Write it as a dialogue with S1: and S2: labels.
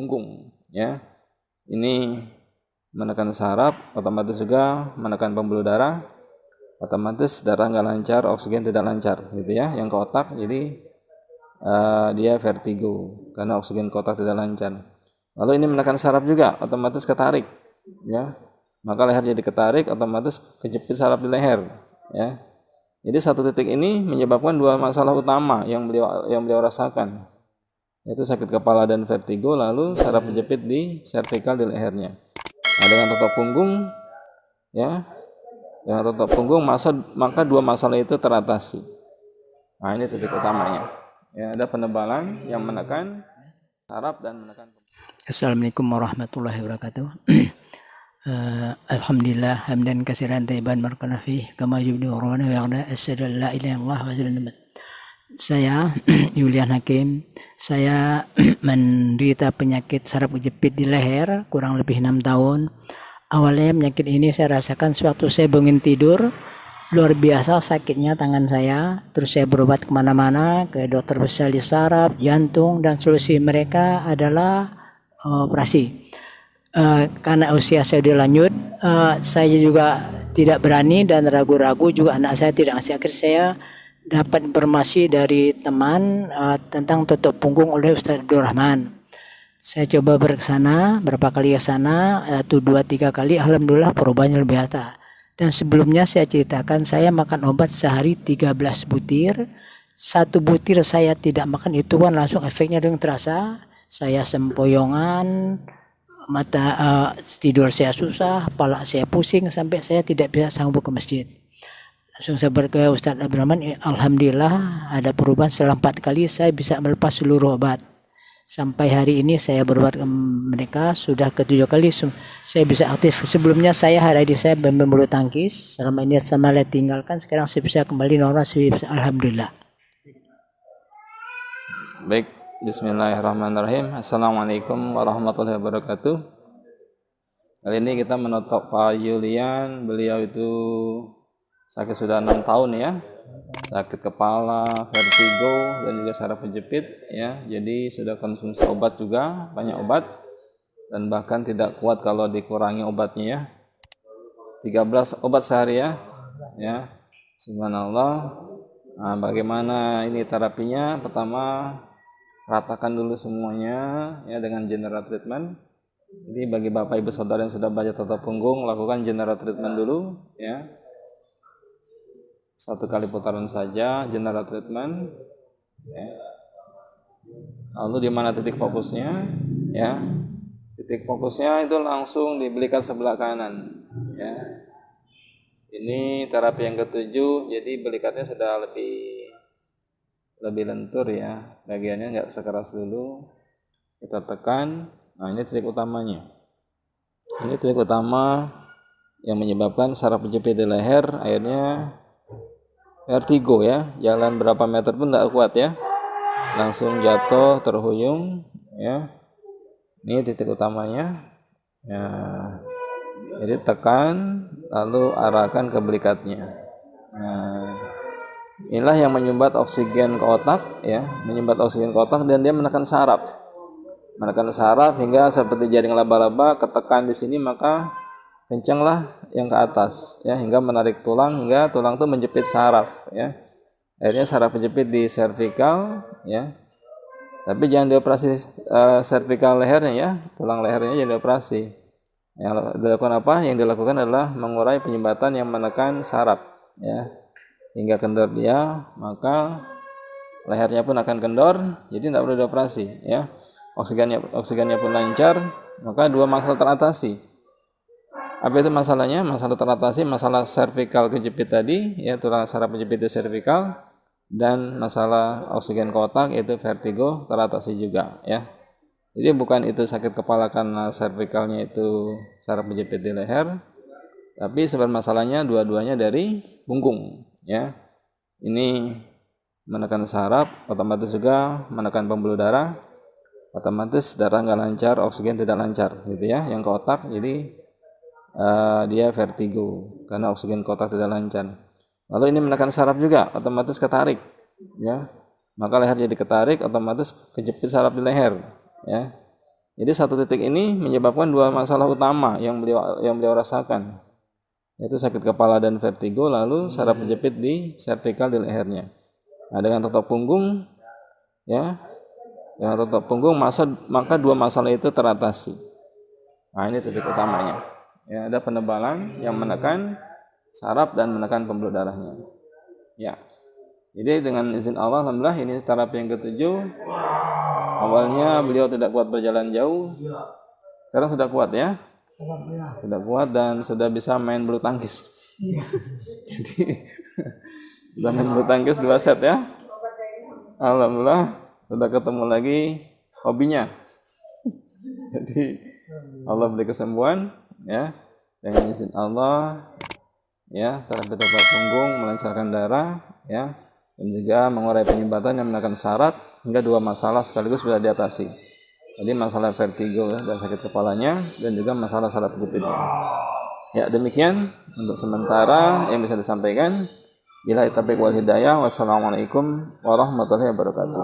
S1: punggung, ya. Ini menekan saraf, otomatis juga menekan pembuluh darah, otomatis darah nggak lancar, oksigen tidak lancar, gitu ya. Yang ke otak, jadi dia vertigo karena oksigen ke otak tidak lancar. Lalu ini menekan saraf juga, otomatis ketarik, ya. Maka leher jadi ketarik, otomatis kejepit saraf di leher, ya. Jadi satu titik ini menyebabkan dua masalah utama yang beliau rasakan, yaitu sakit kepala dan vertigo, lalu saraf kejepit di servikal di lehernya. Nah, dengan totok punggung, ya, dengan totok punggung maka dua masalah itu teratasi. Nah, ini titik utamanya. Ya, ada penebalan yang menekan saraf dan menekan.
S2: Assalamualaikum warahmatullahi wabarakatuh. Alhamdulillah hamdan katsiran thayyiban barakallahu fihi kama yuhibbu rabbuna wa yarda. Asyhadu an la ilaha illallah wa asyhadu anna Saya Yulian Hakim. Saya menderita penyakit saraf kejepit di leher kurang lebih 6 tahun. Awalnya penyakit ini saya rasakan sewaktu saya bangun tidur, luar biasa sakitnya tangan saya. Terus saya berobat kemana-mana, ke dokter spesialis saraf, jantung, dan solusi mereka adalah operasi. Karena usia saya sudah lanjut, saya juga tidak berani dan ragu-ragu juga anak saya tidak ngasih. Akhir saya dapat informasi dari teman tentang tutup punggung oleh Ustaz Abdul Rahman. Saya coba berkesana, berapa kali ke sana, 1, 2, 3 kali, alhamdulillah perubahannya lebih biasa. Dan sebelumnya saya ceritakan saya makan obat sehari 13 butir. 1 butir saya tidak makan itu kan langsung efeknya dengan terasa. Saya sempoyongan, tidur saya susah, kepala saya pusing sampai saya tidak bisa sanggup ke masjid. Langsung saya ke Ustaz Abdul Rahman, alhamdulillah ada perubahan. Setelah 4 kali saya bisa melepas seluruh obat. Sampai hari ini saya berobat ke mereka sudah ke-7 kali saya bisa aktif. Sebelumnya saya hari saya membulu tangkis, selama ini sama saya tinggalkan, sekarang saya bisa kembali normal, alhamdulillah.
S1: Baik, bismillahirrahmanirrahim. Assalamualaikum warahmatullahi wabarakatuh. Kali ini kita menotok Pak Yulian. Beliau itu sakit sudah 6 tahun ya, sakit kepala, vertigo, dan juga saraf kejepit ya. Jadi sudah konsumsi obat juga, banyak obat, dan bahkan tidak kuat kalau dikurangi obatnya ya. 13 obat sehari ya, subhanallah. Nah, bagaimana ini terapinya? Pertama, ratakan dulu semuanya ya dengan general treatment. Jadi bagi bapak ibu saudara yang sudah baca tata punggung, lakukan general treatment dulu ya. 1 kali putaran saja general treatment ya. Lalu di mana titik fokusnya ya? Titik fokusnya itu langsung di belikat sebelah kanan ya. Ini terapi yang ke-7, jadi belikatnya sudah lebih lentur ya, bagiannya nggak sekeras dulu. Kita tekan. Nah, ini titik utamanya. Ini titik utama yang menyebabkan saraf kejepit di leher, akhirnya vertigo ya, jalan berapa meter pun tidak kuat ya, langsung jatuh terhuyung ya. Ini titik utamanya ya. Jadi tekan lalu arahkan ke belikatnya. Nah, inilah yang menyumbat oksigen ke otak ya, menyumbat oksigen ke otak, dan dia menekan saraf hingga seperti jaring laba-laba, ketekan di sini maka kencanglah yang ke atas ya, hingga menarik tulang, hingga tulang itu menjepit saraf ya. Akhirnya saraf menjepit di servikal ya. Tapi jangan dioperasi servikal lehernya ya, tulang lehernya jangan dioperasi. Yang dilakukan apa? Yang dilakukan adalah mengurai penyumbatan yang menekan saraf ya, hingga kendor dia, maka lehernya pun akan kendor, jadi tidak perlu dioperasi ya. Oksigennya pun lancar, maka dua masalah teratasi. Apa itu masalahnya? Masalah teratasi, masalah servikal kejepit tadi ya, tulang saraf kejepit di servikal, dan masalah oksigen ke otak yaitu vertigo teratasi juga ya. Jadi bukan itu sakit kepala karena servikalnya itu saraf kejepit di leher, tapi sebenarnya masalahnya dua-duanya dari punggung ya. Ini menekan saraf, otomatis juga menekan pembuluh darah, otomatis darah nggak lancar, oksigen tidak lancar gitu ya. Yang ke otak jadi dia vertigo karena oksigen ke otak tidak lancar. Lalu ini menekan saraf juga, otomatis ketarik ya. Maka leher jadi ketarik, otomatis kejepit saraf di leher ya. Jadi satu titik ini menyebabkan dua masalah utama yang beliau rasakan, yaitu sakit kepala dan vertigo, lalu saraf menjepit di servikal di lehernya. Nah, dengan totok punggung, ya, dengan totok punggung maka dua masalah itu teratasi. Nah, ini titik utamanya. Ya, ada penebalan yang menekan saraf dan menekan pembuluh darahnya. Ya. Jadi dengan izin Allah, alhamdulillah ini terapi yang ketujuh. Awalnya beliau tidak kuat berjalan jauh. Sekarang sudah kuat ya. Sudah kuat dan sudah bisa main bulu tangkis. Jadi sudah main bulu tangkis 2 set ya. Alhamdulillah sudah ketemu lagi hobinya. Jadi Allah beri kesembuhan ya. Dengan izin Allah ya, terapi totok punggung melancarkan darah ya, dan juga mengurai penyumbatan yang menekan saraf hingga dua masalah sekaligus sudah diatasi. Jadi masalah vertigo ya, dan sakit kepalanya, dan juga masalah saraf kejepitnya. Ya, demikian untuk sementara yang bisa disampaikan. Bila taufiq wal hidayah. Wassalamualaikum warahmatullahi wabarakatuh.